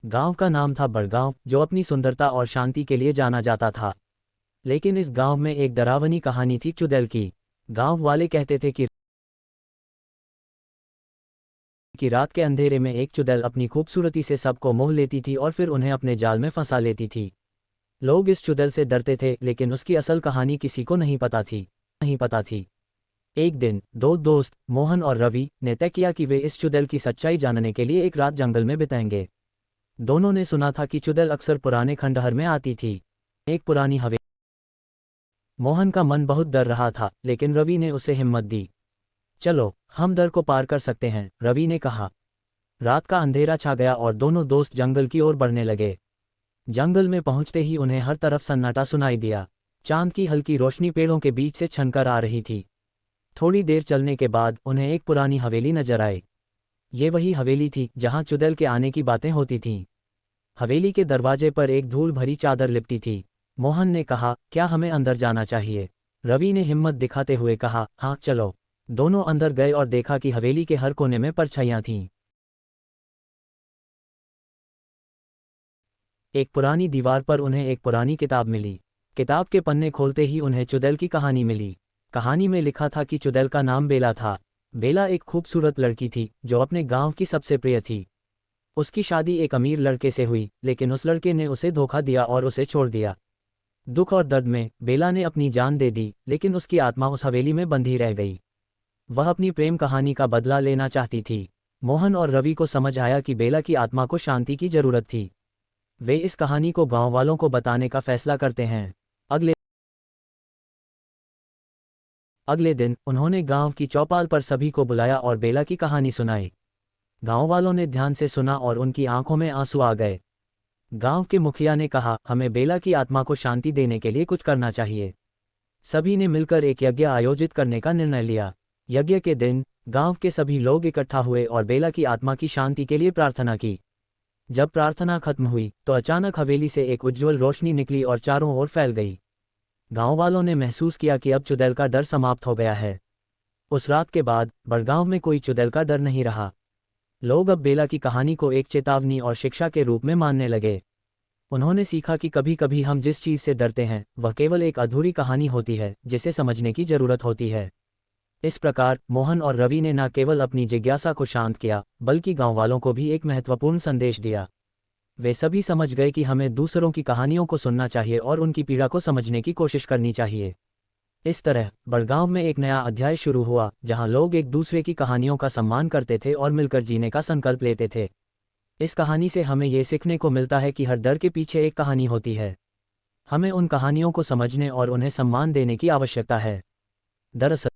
गांव का नाम था बड़गांव, जो अपनी सुंदरता और शांति के लिए जाना जाता था। लेकिन इस गांव में एक डरावनी कहानी थी चुड़ैल की। गांव वाले कहते थे कि रात के अंधेरे में एक चुड़ैल अपनी खूबसूरती से सबको मोह लेती थी और फिर उन्हें अपने जाल में फंसा लेती थी। लोग इस चुड़ैल से डरते थे, लेकिन उसकी असल कहानी किसी को नहीं पता थी। एक दिन दो दोस्त मोहन और रवि ने तय किया कि वे इस चुड़ैल की सच्चाई जानने के लिए एक रात जंगल में बिताएंगे। दोनों ने सुना था कि चुड़ैल अक्सर पुराने खंडहर में आती थी। एक पुरानी हवेली। मोहन का मन बहुत डर रहा था, लेकिन रवि ने उसे हिम्मत दी। चलो, हम डर को पार कर सकते हैं, रवि ने कहा। रात का अंधेरा छा गया और दोनों दोस्त जंगल की ओर बढ़ने लगे। जंगल में पहुंचते ही उन्हें हर तरफ सन्नाटा सुनाई दिया। चांद की हल्की रोशनी पेड़ों के बीच से छनकर आ रही थी। थोड़ी देर चलने के बाद उन्हें एक पुरानी हवेली नजर आई। ये वही हवेली थी जहां चुड़ैल के आने की बातें होती थीं। हवेली के दरवाजे पर एक धूल भरी चादर लिपटी थी। मोहन ने कहा, क्या हमें अंदर जाना चाहिए? रवि ने हिम्मत दिखाते हुए कहा, हाँ चलो। दोनों अंदर गए और देखा कि हवेली के हर कोने में परछाइयां थीं। एक पुरानी दीवार पर उन्हें एक पुरानी किताब मिली। किताब के पन्ने खोलते ही उन्हें चुड़ैल की कहानी मिली। कहानी में लिखा था कि चुड़ैल का नाम बेला था। बेला एक खूबसूरत लड़की थी जो अपने गांव की सबसे प्रिय थी। उसकी शादी एक अमीर लड़के से हुई, लेकिन उस लड़के ने उसे धोखा दिया और उसे छोड़ दिया। दुख और दर्द में बेला ने अपनी जान दे दी, लेकिन उसकी आत्मा उस हवेली में बंधी रह गई। वह अपनी प्रेम कहानी का बदला लेना चाहती थी। मोहन और रवि को समझ आया कि बेला की आत्मा को शांति की जरूरत थी। वे इस कहानी को गांव वालों को बताने का फैसला करते हैं। अगले दिन उन्होंने गांव की चौपाल पर सभी को बुलाया और बेला की कहानी सुनाई। गांव वालों ने ध्यान से सुना और उनकी आंखों में आंसू आ गए। गांव के मुखिया ने कहा, हमें बेला की आत्मा को शांति देने के लिए कुछ करना चाहिए। सभी ने मिलकर एक यज्ञ आयोजित करने का निर्णय लिया। यज्ञ के दिन गांव के सभी लोग इकट्ठा हुए और बेला की आत्मा की शांति के लिए प्रार्थना की। जब प्रार्थना खत्म हुई तो अचानक हवेली से एक उज्ज्वल रोशनी निकली और चारों ओर फैल गई। गांव वालों ने महसूस किया कि अब चुड़ैल का डर समाप्त हो गया है। उस रात के बाद बड़गांव में कोई चुड़ैल का डर नहीं रहा। लोग अब बेला की कहानी को एक चेतावनी और शिक्षा के रूप में मानने लगे। उन्होंने सीखा कि कभी कभी हम जिस चीज से डरते हैं वह केवल एक अधूरी कहानी होती है जिसे समझने की जरूरत होती है। इस प्रकार मोहन और रवि ने न केवल अपनी जिज्ञासा को शांत किया, बल्कि गांव वालों को भी एक महत्वपूर्ण संदेश दिया। वे सभी समझ गए कि हमें दूसरों की कहानियों को सुनना चाहिए और उनकी पीड़ा को समझने की कोशिश करनी चाहिए। इस तरह बड़गांव में एक नया अध्याय शुरू हुआ, जहां लोग एक दूसरे की कहानियों का सम्मान करते थे और मिलकर जीने का संकल्प लेते थे। इस कहानी से हमें ये सीखने को मिलता है कि हर डर के पीछे एक कहानी होती है। हमें उन कहानियों को समझने और उन्हें सम्मान देने की आवश्यकता है। दरअसल